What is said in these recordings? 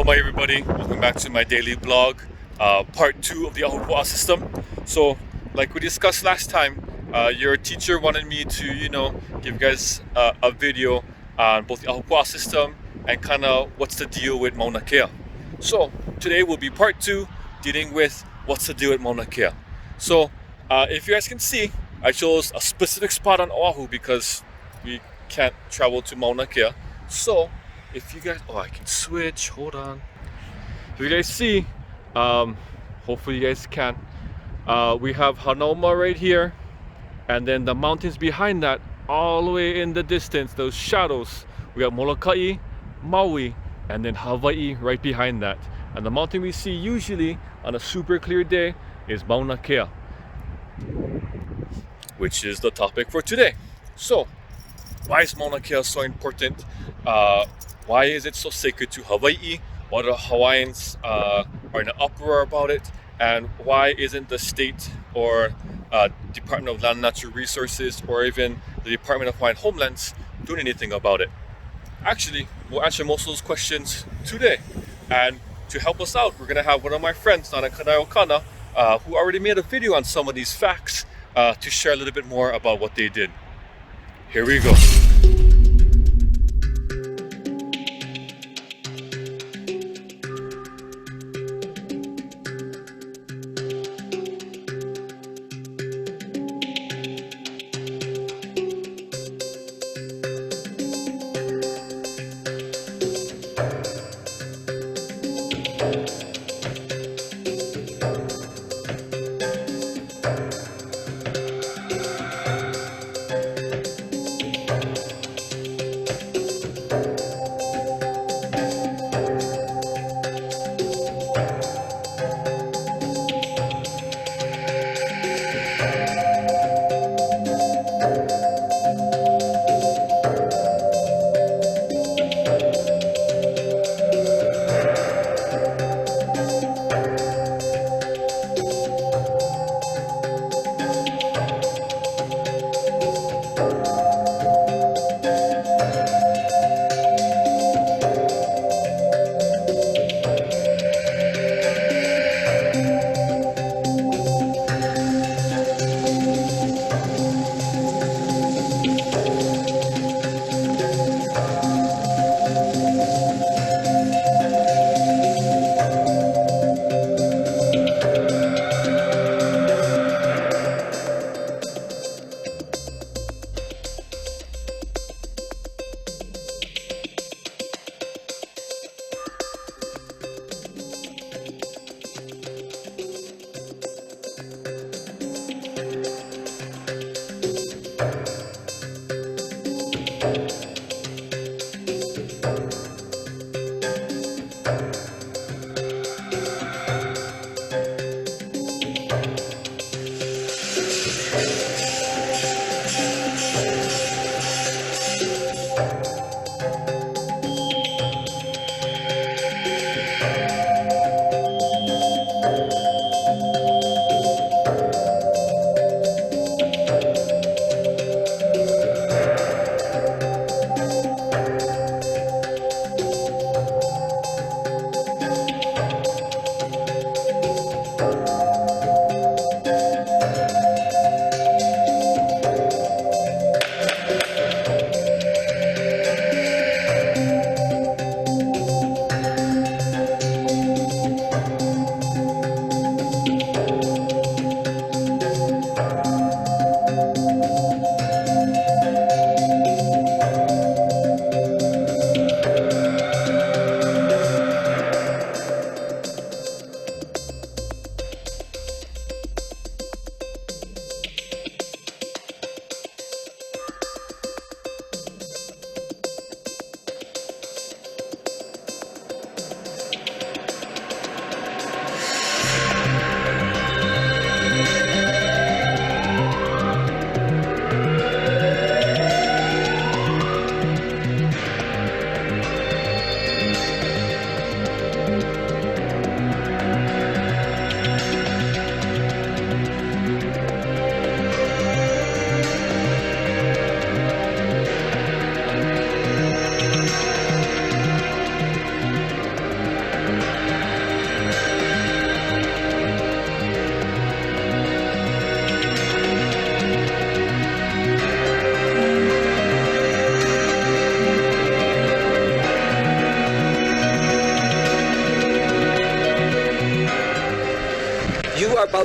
Aloha everybody, welcome back to my daily blog, part 2 of the Ahupua'a system. So, like we discussed last time, your teacher wanted me to, give you guys a video on both the Ahupua'a system and kind of what's the deal with Mauna Kea. So, today will be part 2, dealing with what's the deal with Mauna Kea. So, if you guys can see, I chose a specific spot on Oahu because we can't travel to Mauna Kea. So, if you guys, I can switch, hold on. If you guys see, hopefully you guys can, we have Hanauma right here, and then the mountains behind that, all the way in the distance, those shadows, we have Molokai, Maui, and then Hawaii right behind that. And the mountain we see usually on a super clear day is Mauna Kea, which is the topic for today. So, why is Mauna Kea so important? Why is it so sacred to Hawaii? Why the Hawaiians are in an uproar about it? And why isn't the state or Department of Land and Natural Resources or even the Department of Hawaiian Homelands doing anything about it? Actually, we'll answer most of those questions today. And to help us out, we're going to have one of my friends, Nana Kanaokana, who already made a video on some of these facts to share a little bit more about what they did. Here we go.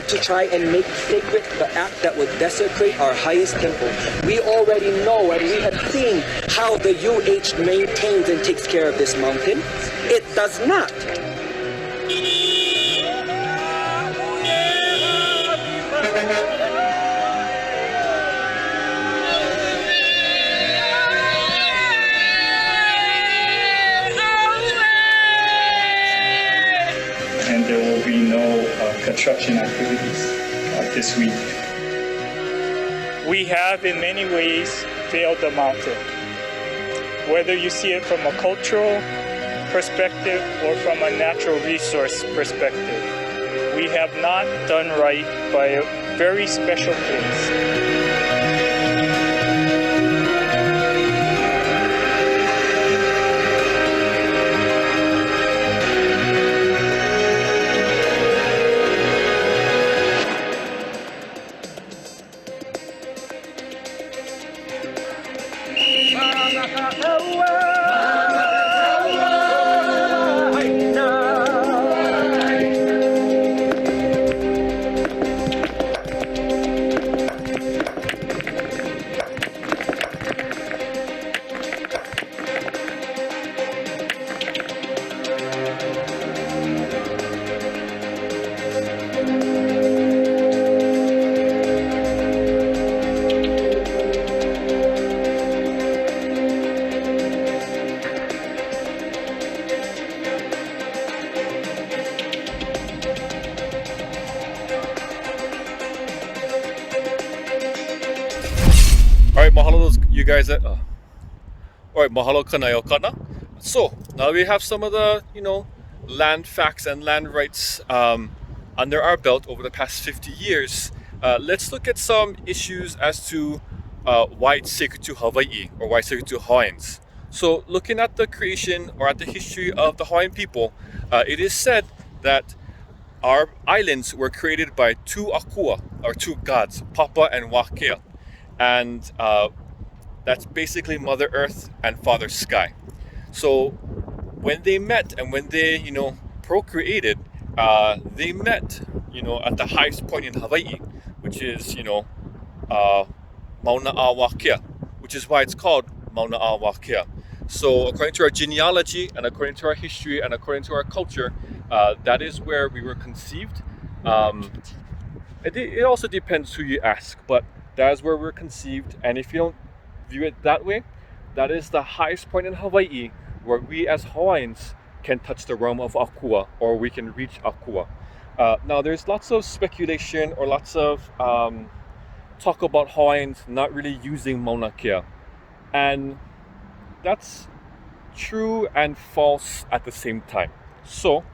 out to try and make sacred the act that would desecrate our highest temple. We already know and we have seen how the UH maintains and takes care of this mountain. It does not. And there will be no construction activities this week. We have in many ways failed the mountain. Whether you see it from a cultural perspective or from a natural resource perspective, we have not done right by a very special place. Alright, mahalo you guys. Alright, mahalo kanayo kana. So now we have some of the, land facts and land rights under our belt over the past 50 years. Let's look at some issues as to why it's sacred to Hawaii or why it's sacred to Hawaiians. So looking at the creation or at the history of the Hawaiian people, it is said that our islands were created by two akua, or two gods, Papa and Wakea. And that's basically Mother Earth and Father Sky. So when they met and when they, procreated, they met, at the highest point in Hawaii, which is, Mauna Kea, which is why it's called Mauna Kea. So according to our genealogy and according to our history and according to our culture, that is where we were conceived. It also depends who you ask, but that is where we're conceived. And if you don't view it that way, that is the highest point in Hawaii where we as Hawaiians can touch the realm of Akua, or we can reach Akua. Now there's lots of speculation or lots of talk about Hawaiians not really using Mauna Kea. And that's true and false at the same time. So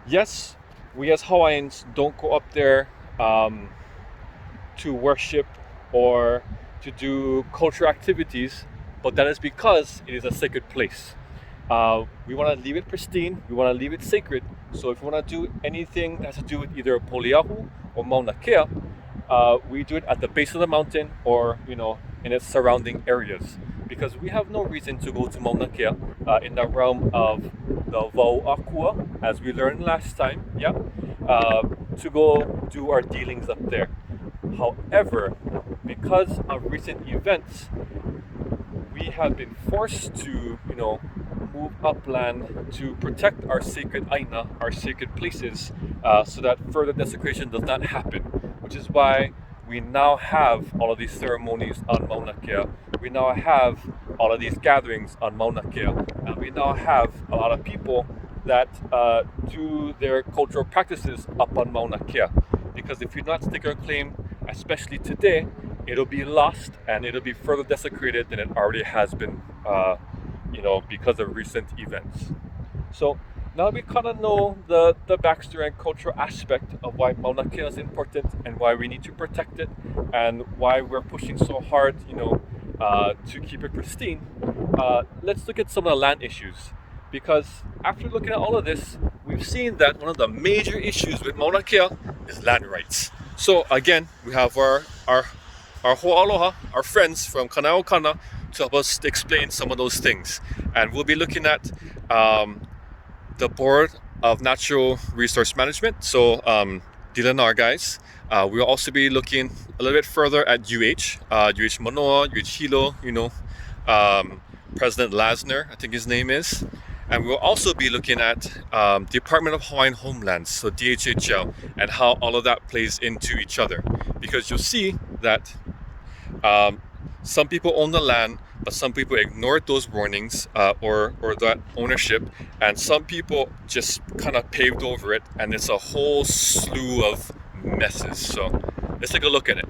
yes, we as Hawaiians don't go up there to worship or to do cultural activities, but that is because it is a sacred place. We want to leave it pristine, we want to leave it sacred. So if we want to do anything that has to do with either Poliahu or Mauna Kea, we do it at the base of the mountain or, in its surrounding areas. Because we have no reason to go to Mauna Kea in the realm of the Vau Akua, as we learned last time, to go do our dealings up there. However, because of recent events, we have been forced to, move upland to protect our sacred aina, our sacred places, so that further desecration does not happen. Which is why we now have all of these ceremonies on Mauna Kea. We now have all of these gatherings on Mauna Kea. And we now have a lot of people that do their cultural practices up on Mauna Kea. Because if you do not stake your claim, especially today, it'll be lost and it'll be further desecrated than it already has been, because of recent events. So now we kind of know the backstory and cultural aspect of why Mauna Kea is important and why we need to protect it and why we're pushing so hard, to keep it pristine. Let's look at some of the land issues. Because after looking at all of this, we've seen that one of the major issues with Mauna Kea is land rights. So again, we have our ho'aloha, our friends from Kanao to help us explain some of those things. And we'll be looking at the Board of Natural Resource Management, so Dilanar guys. We'll also be looking a little bit further at UH Manoa, UH Hilo, President Lasner, I think his name is. And we'll also be looking at Department of Hawaiian Homelands, so DHHL, and how all of that plays into each other. Because you'll see that some people own the land, but some people ignored those warnings or that ownership, and some people just kind of paved over it, and it's a whole slew of messes. So let's take a look at it.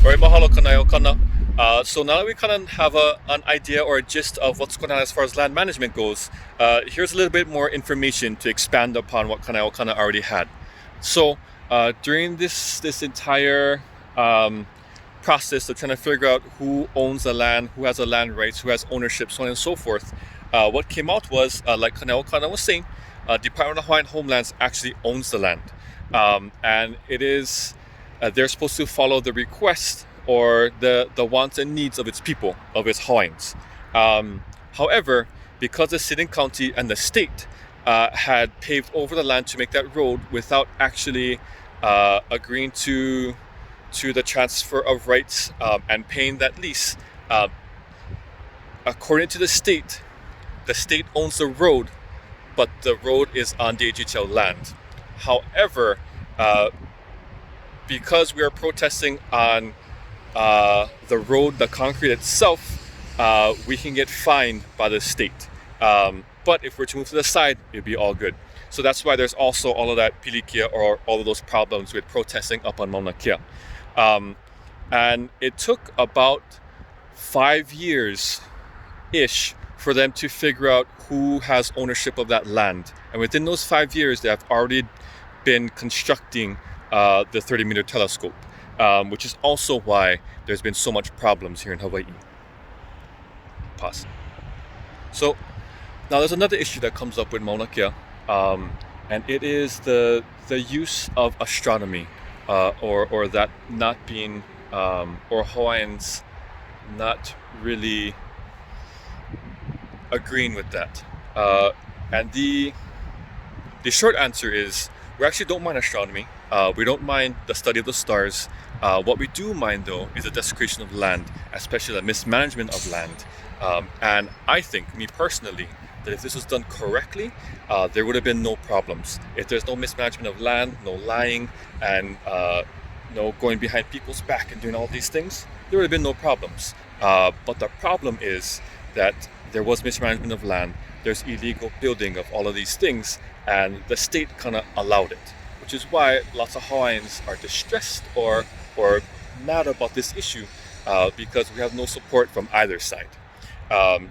Alright, mahalo kanayo kana. So now that we kind of have an idea or a gist of what's going on as far as land management goes, here's a little bit more information to expand upon what Kanayo Kana already had. So during this entire process of trying to figure out who owns the land, who has the land rights, who has ownership, so on and so forth, what came out was, like Kanayo Kana was saying, Department of Hawaiian Homelands actually owns the land. And it is, they're supposed to follow the request or the wants and needs of its people, of its Hawaiians. However, because the city and county and the state had paved over the land to make that road without actually agreeing to the transfer of rights and paying that lease, according to the state owns the road, but the road is on DHHL land. However, because we are protesting on the road, the concrete itself, we can get fined by the state. But if we're to move to the side, it'd be all good. So that's why there's also all of that pilikia or all of those problems with protesting up on Mauna Kea. And it took about 5 years-ish for them to figure out who has ownership of that land. And within those 5 years, they have already been constructing the 30-meter telescope, which is also why there's been so much problems here in Hawaii. Pause. So now there's another issue that comes up with Mauna Kea, and it is the use of astronomy, or that not being, or Hawaiians not really agreeing with that. And the short answer is, we actually don't mind astronomy. We don't mind the study of the stars. What we do mind, though, is the desecration of land, especially the mismanagement of land. And I think, me personally, that if this was done correctly, there would have been no problems. If there's no mismanagement of land, no lying, and no going behind people's back and doing all these things, there would have been no problems. But the problem is that there was mismanagement of land, there's illegal building of all of these things, and the state kind of allowed it, which is why lots of Hawaiians are distressed or mad about this issue, because we have no support from either side.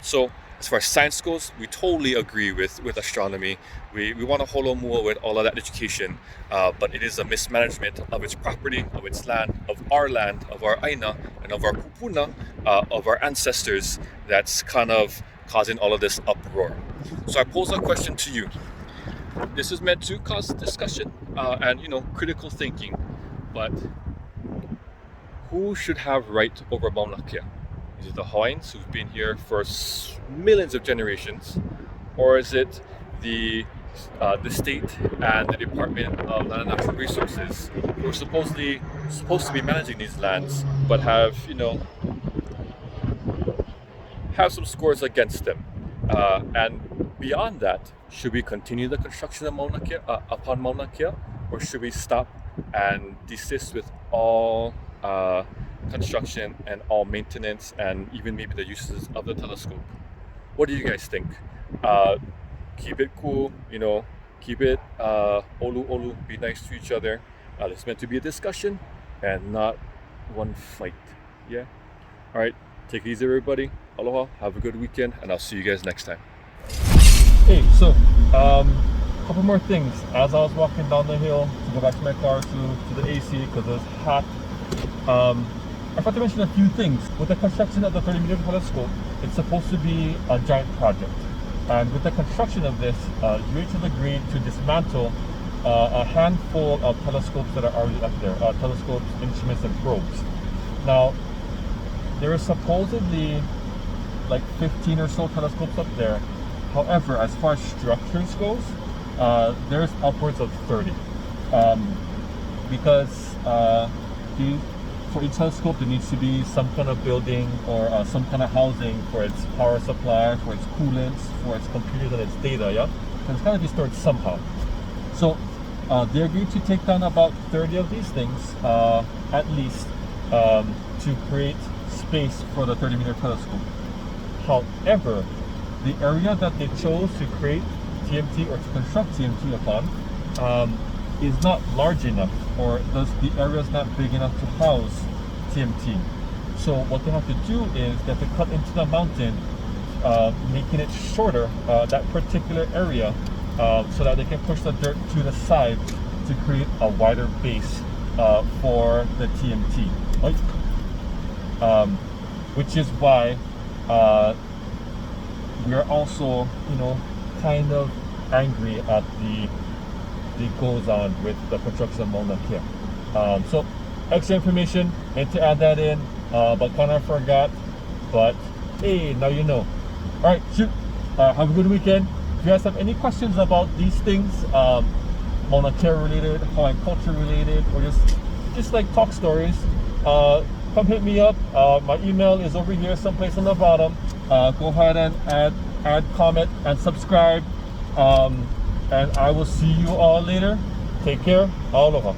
So as far as science goes, we totally agree with astronomy. We want to holomua with all of that education, but it is a mismanagement of its property, of its land, of our aina, and of our kupuna, of our ancestors, that's kind of causing all of this uproar. So I pose a question to you. This is meant to cause discussion and critical thinking, but who should have right over Mauna Kea? Is it the Hawaiians who've been here for millions of generations, or is it the state and the Department of Land and Natural Resources, who are supposed to be managing these lands, but have some scores against them? And beyond that, should we continue the construction of Mauna Kea, upon Mauna Kea, or should we stop and desist with all construction and all maintenance, and even maybe the uses of the telescope? What do you guys think? Keep it cool, keep it olu, be nice to each other. It's meant to be a discussion and not one fight. Yeah? Alright, take it easy everybody. Aloha, have a good weekend, and I'll see you guys next time. Hey, so couple more things. As I was walking down the hill to go back to my car to the AC because it was hot, I forgot to mention a few things. With the construction of the 30-meter telescope, it's supposed to be a giant project. And with the construction of this, UH has agreed to dismantle a handful of telescopes that are already up there, telescopes, instruments, and probes. Now, there is supposedly like 15 or so telescopes up there. However, as far as structures goes, there's upwards of 30. Because for each telescope there needs to be some kind of building or some kind of housing for its power supply, for its coolants, for its computers and its data, yeah? And it's got to be stored somehow. So they agreed to take down about 30 of these things, at least, to create space for the 30-meter telescope. However, the area that they chose to create TMT or to construct TMT upon is not large enough, or the area is not big enough to house TMT. So what they have to do is they have to cut into the mountain, making it shorter, that particular area, so that they can push the dirt to the side to create a wider base for the TMT. Right? Which is why we are also, kind of angry at the goes on with the construction of Mauna Kea. So extra information, meant to add that in, but kind of forgot. But hey, now you know. All right, shoot. Have a good weekend. If you guys have any questions about these things, Mauna Kea related, Hawaiian culture related, or just like talk stories, come hit me up. My email is over here someplace on the bottom. Go ahead and add, comment, and subscribe. And I will see you all later. Take care. Aloha.